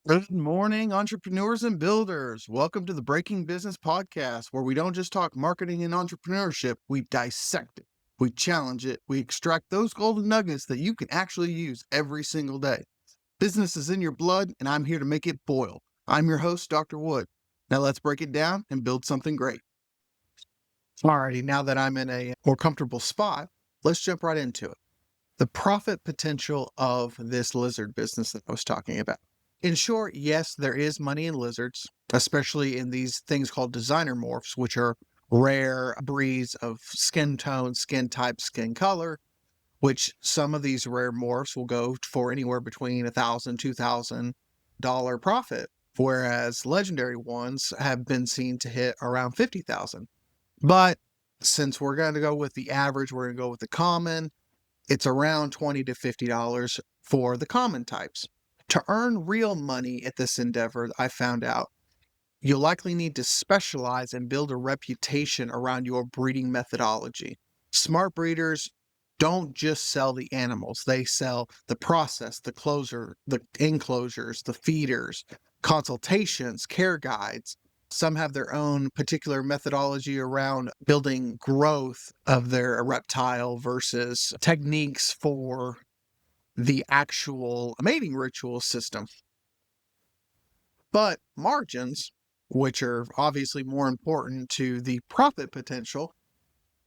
Good morning, entrepreneurs and builders. Welcome to the Breaking Business Podcast, where we don't just talk marketing and entrepreneurship, we dissect it, we challenge it, we extract those golden nuggets that you can actually use every single day. Business is in your blood, and I'm here to make it boil. I'm your host, Dr. Wood. Now let's break it down and build something great. Alrighty, now that I'm in a more comfortable spot, let's jump right into it. The profit potential of this lizard business that I was talking about. In short, yes, there is money in lizards, especially in these things called designer morphs, which are rare breeds of skin tone, skin type, skin color, which some of these rare morphs will go for anywhere between $1,000, $2,000 profit, whereas legendary ones have been seen to hit around 50,000. But since we're going to go with the average, we're going to go with the common, it's around $20 to $50 for the common types. To earn real money at this endeavor, I found out you'll likely need to specialize and build a reputation around your breeding methodology. Smart breeders don't just sell the animals, they sell the process, the closer, the enclosures, the feeders, consultations, care guides. Some have their own particular methodology around building growth of their reptile versus techniques for the actual mating ritual system. But margins, which are obviously more important to the profit potential,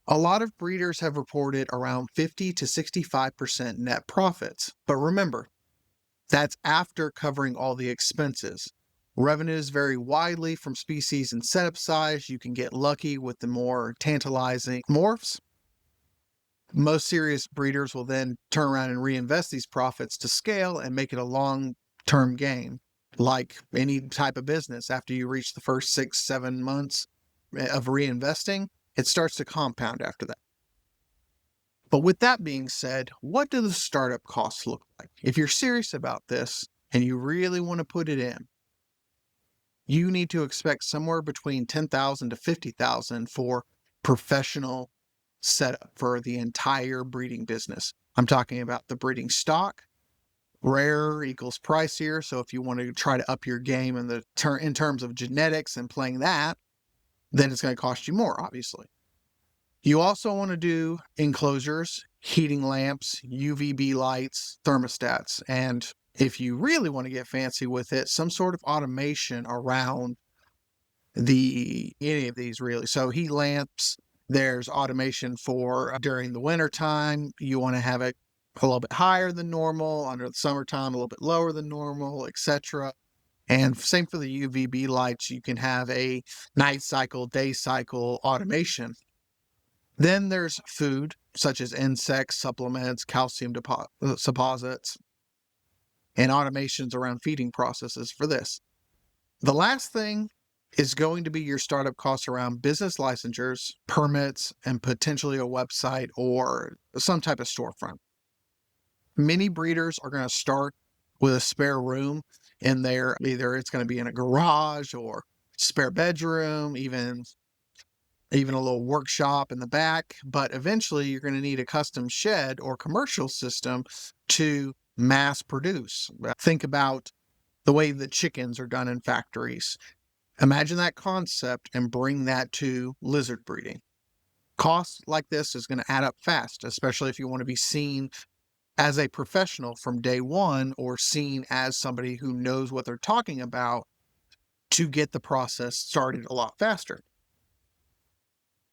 a lot of breeders have reported around 50 to 65% net profits. But remember, that's after covering all the expenses. Revenues vary widely from species and setup size. You can get lucky with the more tantalizing morphs. Most serious breeders will then turn around and reinvest these profits to scale and make it a long-term gain. Like any type of business, after you reach the first 6-7 months of reinvesting, it starts to compound after that. But with that being said, what do the startup costs look like? If you're serious about this and you really want to put it in, you need to expect somewhere between 10,000 to 50,000 for professional setup for the entire breeding business. I'm talking about the breeding stock. Rare equals pricier. So if you want to try to up your game in terms of genetics and playing that, then it's going to cost you more, obviously. You also want to do enclosures, heating lamps, UVB lights, thermostats, and if you really want to get fancy with it, some sort of automation around any of these really. So heat lamps, there's automation for during the winter time. You want to have it a little bit higher than normal, under the summertime a little bit lower than normal, etc. And same for the UVB lights. You can have a night cycle, day cycle automation. Then there's food, such as insects, supplements, calcium suppositories, and automations around feeding processes for this. The last thing is going to be your startup costs around business licensures, permits, and potentially a website or some type of storefront. Many breeders are going to start with a spare room in there. Either it's going to be in a garage or spare bedroom, even a little workshop in the back. But eventually you're going to need a custom shed or commercial system to mass produce. Think about the way that chickens are done in factories. Imagine that concept and bring that to lizard breeding. Costs like this is going to add up fast, especially if you want to be seen as a professional from day one or seen as somebody who knows what they're talking about to get the process started a lot faster.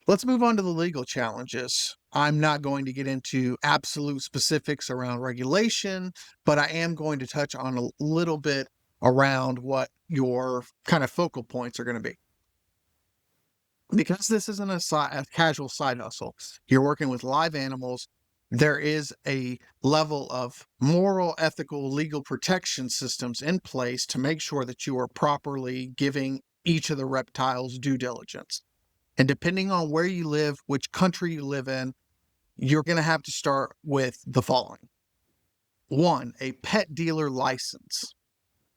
Let's move on to the legal challenges. I'm not going to get into absolute specifics around regulation, but I am going to touch on a little bit around what your kind of focal points are going to be. Because this isn't a casual side hustle, you're working with live animals. There is a level of moral, ethical, legal protection systems in place to make sure that you are properly giving each of the reptiles due diligence. And depending on where you live, which country you live in, you're going to have to start with the following. 1, a pet dealer license.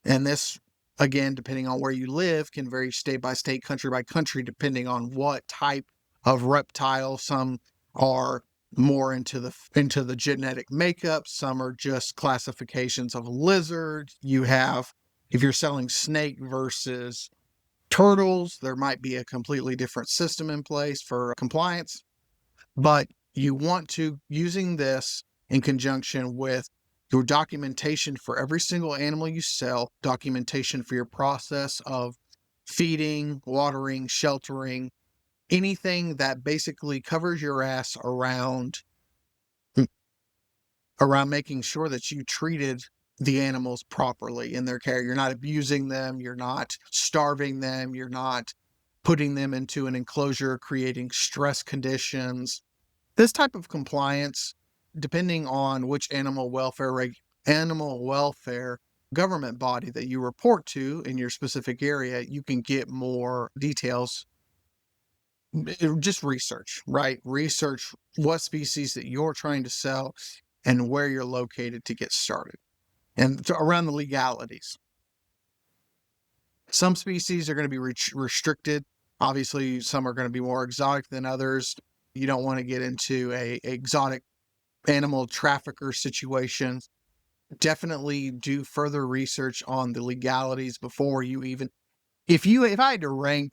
And this, again, depending on where you live, can vary state by state, country by country, depending on what type of reptile. Some are more into the genetic makeup. Some are just classifications of lizards. You have If you're selling snake versus turtles, there might be a completely different system in place for compliance. But you want to, using this in conjunction with your documentation for every single animal you sell, documentation for your process of feeding, watering, sheltering, anything that basically covers your ass around making sure that you treated the animals properly in their care. You're not abusing them, you're not starving them, you're not putting them into an enclosure, creating stress conditions. This type of compliance, depending on which animal welfare government body that you report to in your specific area, you can get more details. Just research, right? Research what species that you're trying to sell and where you're located to get started, and around the legalities. Some species are going to be restricted. Obviously, some are going to be more exotic than others. You don't want to get into a exotic animal trafficker situation. Definitely do further research on the legalities before you even. If I had to rank,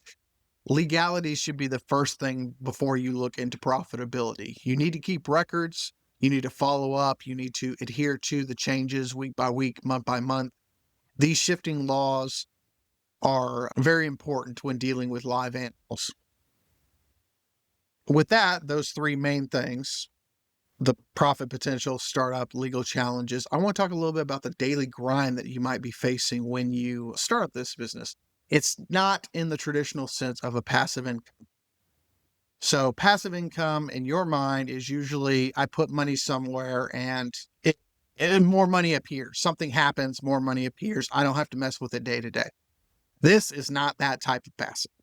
legalities should be the first thing before you look into profitability. You need to keep records. You need to follow up. You need to adhere to the changes week by week, month by month. These shifting laws are very important when dealing with live animals. With that, those three main things, the profit potential, startup, legal challenges, I want to talk a little bit about the daily grind that you might be facing when you start up this business. It's not in the traditional sense of a passive income. So passive income in your mind is usually I put money somewhere and more money appears. Something happens, more money appears. I don't have to mess with it day to day. This is not that type of passive.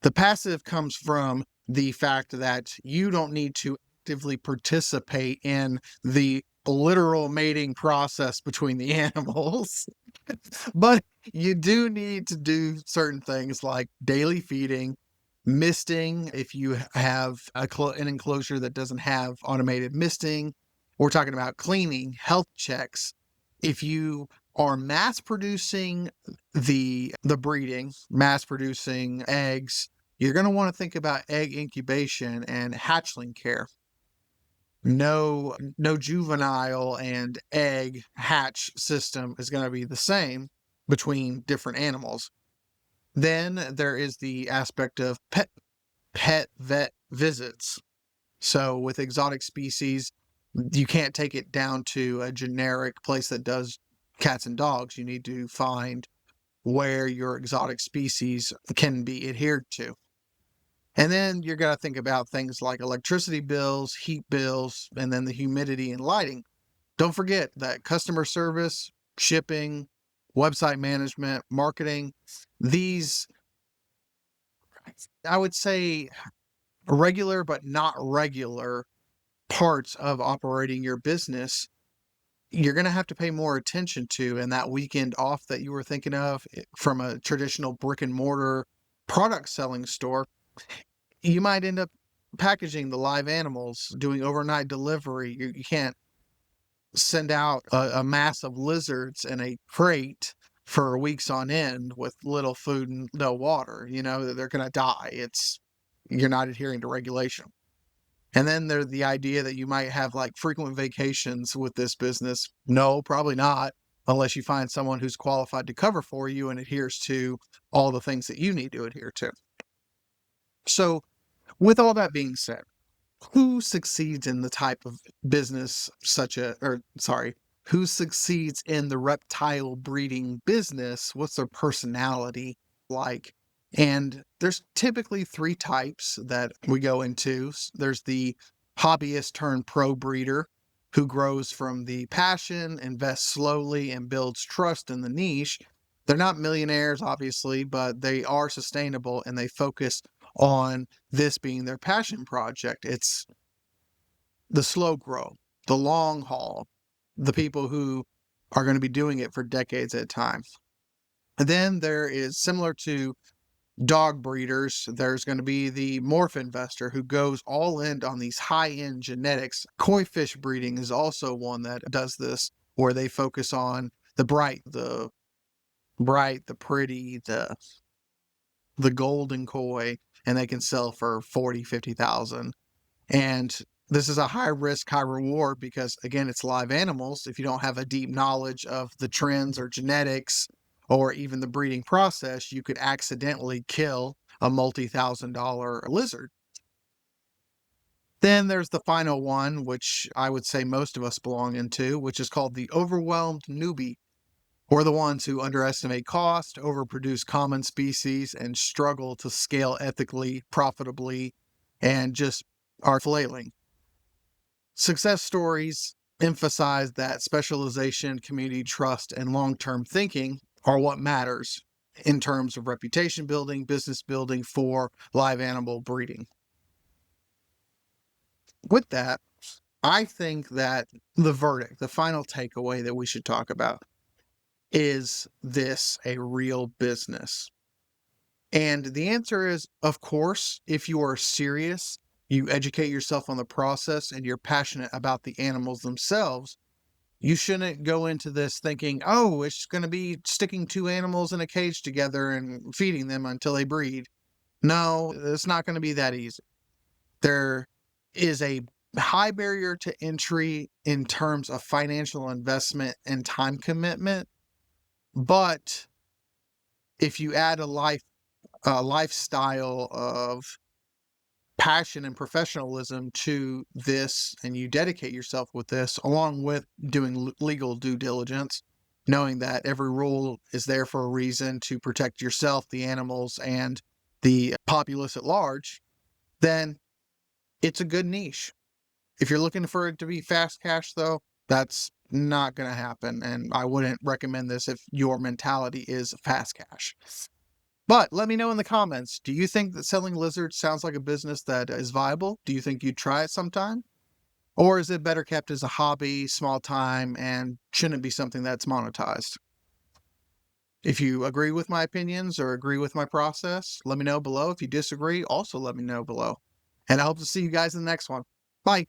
The passive comes from the fact that you don't need to actively participate in the literal mating process between the animals, but you do need to do certain things like daily feeding, misting if you have an enclosure that doesn't have automated misting. We're talking about cleaning, health checks. If you are mass producing the breeding, mass producing eggs, you're going to want to think about egg incubation and hatchling care. No juvenile and egg hatch system is going to be the same between different animals. Then there is the aspect of pet vet visits. So with exotic species, you can't take it down to a generic place that does cats and dogs. You need to find where your exotic species can be adhered to. And then you're going to think about things like electricity bills, heat bills, and then the humidity and lighting. Don't forget that customer service, shipping, website management, marketing, these, I would say, regular but not regular parts of operating your business, you're going to have to pay more attention to. And that weekend off that you were thinking of from a traditional brick and mortar product selling store, you might end up packaging the live animals, doing overnight delivery. You can't send out a mass of lizards in a crate for weeks on end with little food and no water. You know, they're going to die. You're not adhering to regulation. And then there's the idea that you might have like frequent vacations with this business. No, probably not, unless you find someone who's qualified to cover for you and adheres to all the things that you need to adhere to. So, with all that being said, who succeeds in the type of business who succeeds in the reptile breeding business? What's their personality like? And there's typically three types that we go into. There's the hobbyist turned pro breeder who grows from the passion, invests slowly, and builds trust in the niche. They're not millionaires, obviously, but they are sustainable and they focus on this being their passion project. It's the slow grow, the long haul, the people who are going to be doing it for decades at a time. And then there is, similar to dog breeders, there's going to be the morph investor who goes all in on these high-end genetics. Koi fish breeding is also one that does this, where they focus on the bright, the bright, the pretty, the golden koi, and they can sell for 40, 50,000. And this is a high risk, high reward because, again, it's live animals. If you don't have a deep knowledge of the trends or genetics or even the breeding process, you could accidentally kill a multi-thousand-dollar lizard. Then there's the final one, which I would say most of us belong into, which is called the overwhelmed newbie. We're the ones who underestimate cost, overproduce common species, and struggle to scale ethically, profitably, and just are flailing. Success stories emphasize that specialization, community trust, and long-term thinking are what matters in terms of reputation building, business building for live animal breeding. With that, I think that the verdict, the final takeaway that we should talk about is this a real business? And the answer is, of course, if you are serious, you educate yourself on the process, and you're passionate about the animals themselves, you shouldn't go into this thinking, oh, it's going to be sticking two animals in a cage together and feeding them until they breed. No, it's not going to be that easy. There is a high barrier to entry in terms of financial investment and time commitment. But if you add a lifestyle of passion and professionalism to this, and you dedicate yourself with this, along with doing legal due diligence, knowing that every rule is there for a reason to protect yourself, the animals, and the populace at large, then it's a good niche. If you're looking for it to be fast cash, though, that's not going to happen. And I wouldn't recommend this if your mentality is fast cash. But let me know in the comments, do you think that selling lizards sounds like a business that is viable? Do you think you'd try it sometime? Or is it better kept as a hobby, small time, and shouldn't be something that's monetized? If you agree with my opinions or agree with my process, let me know below. If you disagree, also let me know below. And I hope to see you guys in the next one. Bye.